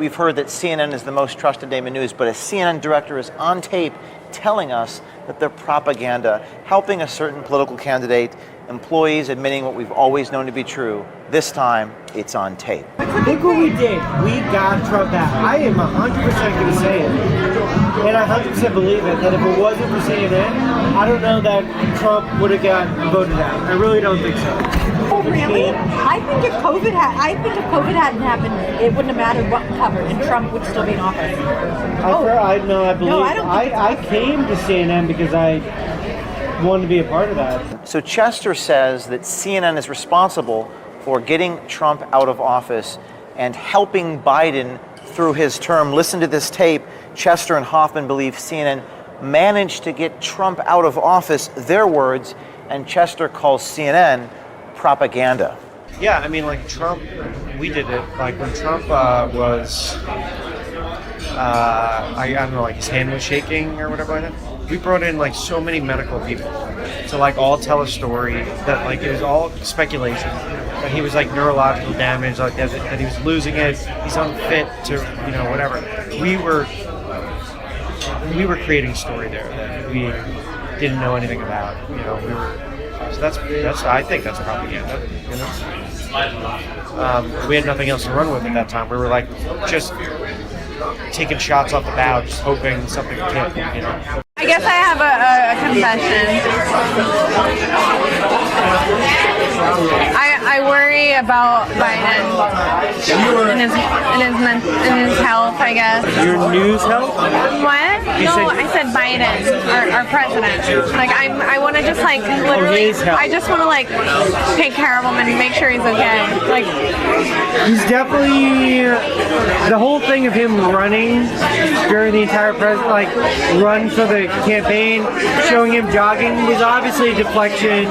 we've heard that CNN is the most trusted name in news, but a CNN director is on tape telling us that they're propaganda, helping a certain political candidate, employees admitting what we've always known to be true. This time, it's on tape. Look what we did. We got Trump out. I am 100% going to say it. And I 100% believe it, that if it wasn't for CNN, I don't know that Trump would have got voted out. I really don't think so. Oh, really? I think if COVID hadn't happened, it wouldn't have mattered what covered, and Trump would still be in office. I believe. I came to CNN because I wanted to be a part of that. So Chester says that CNN is responsible for getting Trump out of office and helping Biden through his term. Listen to this tape. Chester and Hoffman believe CNN managed to get Trump out of office, their words, and Chester calls CNN propaganda. Yeah, I mean, like Trump, we did it. Like when Trump was, I don't know, like his hand was shaking or whatever like that. We brought in like so many medical people to like all tell a story that like it was all speculation. That he was like neurological damage, like that he was losing it. He's unfit to, whatever. We were creating a story there that we didn't know anything about. So that's I think that's propaganda. We had nothing else to run with at that time. We were like just taking shots off the bow, just hoping something would hit. I guess I have a confession. I worry about Biden and his health, I guess. Your news health? What? I said Biden, our president. Like I want to just like literally. I just want to like take care of him and make sure he's okay. Like he's definitely the whole thing of him running during the entire run for the campaign, showing him jogging was obviously a deflection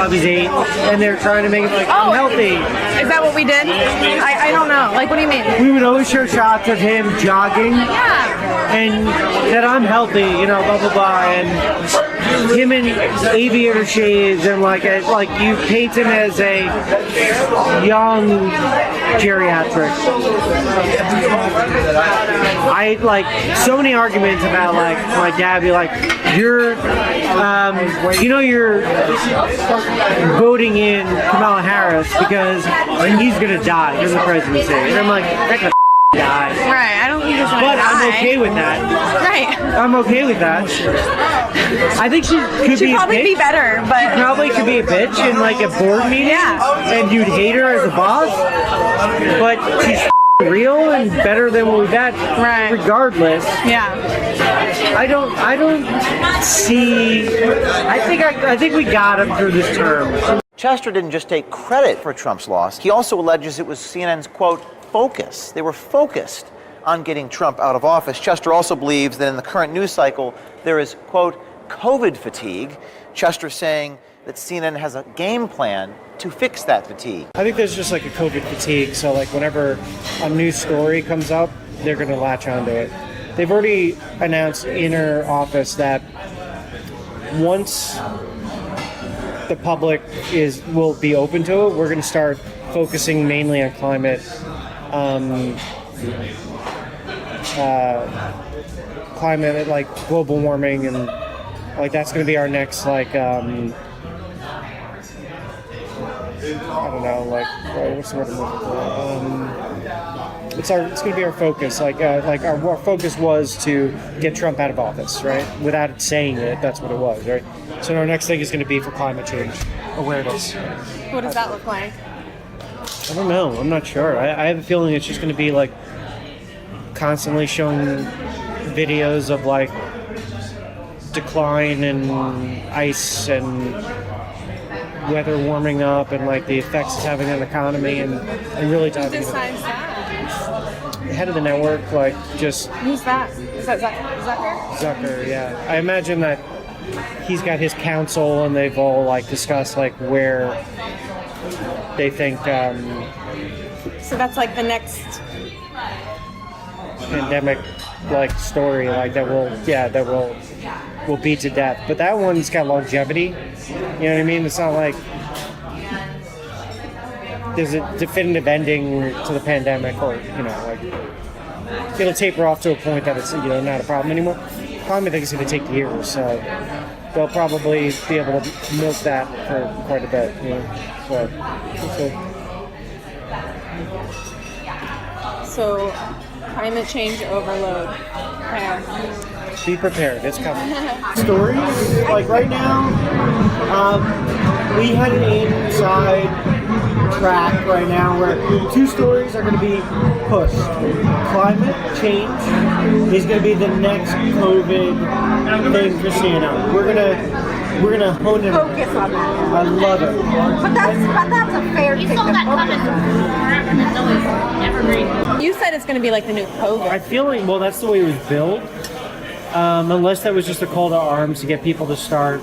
of his age, and they're trying to make him like unhealthy. Is that what we did? I don't know. Like, what do you mean? We would always show shots of him jogging, and that I'm healthy, blah blah blah, and him in aviator shades, and like you paint him as a young geriatric. I like so many arguments about like my dad be like, you're voting in Kamala Harris because he's gonna die in the presidency, and I'm like, that could die. Right, I don't think he's gonna die. But I'm okay with that. Right. I'm okay with that. I think she could be probably be better, but she probably could be a bitch in like a board meeting, and you'd hate her as a boss, but she's real and better than what we've had, regardless. I don't see. I think we got him through this term. Chester didn't just take credit for Trump's loss. He also alleges it was CNN's, quote, focus. They were focused on getting Trump out of office. Chester also believes that in the current news cycle, there is, quote, COVID fatigue. Chester saying that CNN has a game plan to fix that fatigue. I think there's just like a COVID fatigue. So like whenever a new story comes up, they're going to latch onto it. They've already announced in our office that once the public will be open to it, we're going to start focusing mainly on climate, like global warming, and like that's going to be our next like I don't know, like what's the word I'm looking for? It's going to be our focus. Like our focus was to get Trump out of office, right? Without saying it, that's what it was, right? So our next thing is going to be for climate change awareness. what does that look like? I don't know. I'm not sure. I have a feeling it's just going to be like constantly showing videos of like decline in ice and weather warming up and like the effects it's having on the economy and really diving into the head of the network, like just... Who's that? Is that Zucker? Zucker, yeah. I imagine that he's got his council and they've all like discussed like where they think so that's like the next pandemic like story like that will beat to death. But that one's got longevity. You know what I mean? It's not like there's a definitive ending to the pandemic, or like it'll taper off to a point that it's not a problem anymore. Climate, I think it's going to take years, so they'll probably be able to milk that for quite a bit. So, climate change overload. Be prepared. It's coming. Stories like right now, we had an inside track right now where 2 stories are going to be pushed. Climate change is going to be the next COVID thing for CNN. We're gonna hone in. Focus on that. I love it. But that's a fair thing to focus on. You said it's going to be like the new COVID. I feel like, well, that's the way it was built. Unless that was just a call to arms to get people to start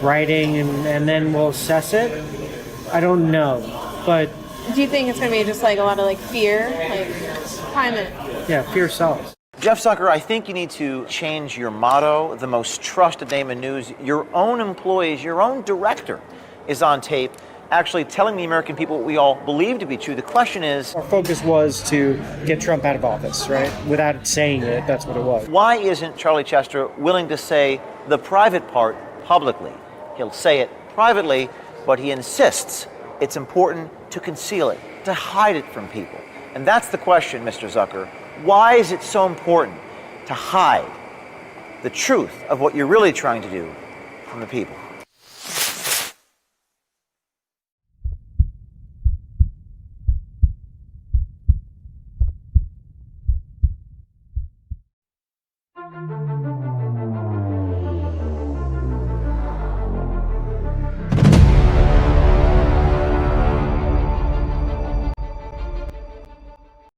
writing and then we'll assess it. I don't know. But Do you think it's going to be just like a lot of like fear, like climate? yeah, fear sells. Jeff Zucker, I think you need to change your motto, the most trusted name in news. Your own employees, your own director is on tape actually telling the American people what we all believe to be true. The question is, Our focus was to get Trump out of office, right? Without saying it, that's what it was. why isn't Charlie Chester willing to say the private part publicly? He'll say it privately, but he insists it's important to conceal it, to hide it from people. And that's the question, Mr. Zucker. Why is it so important to hide the truth of what you're really trying to do from the people?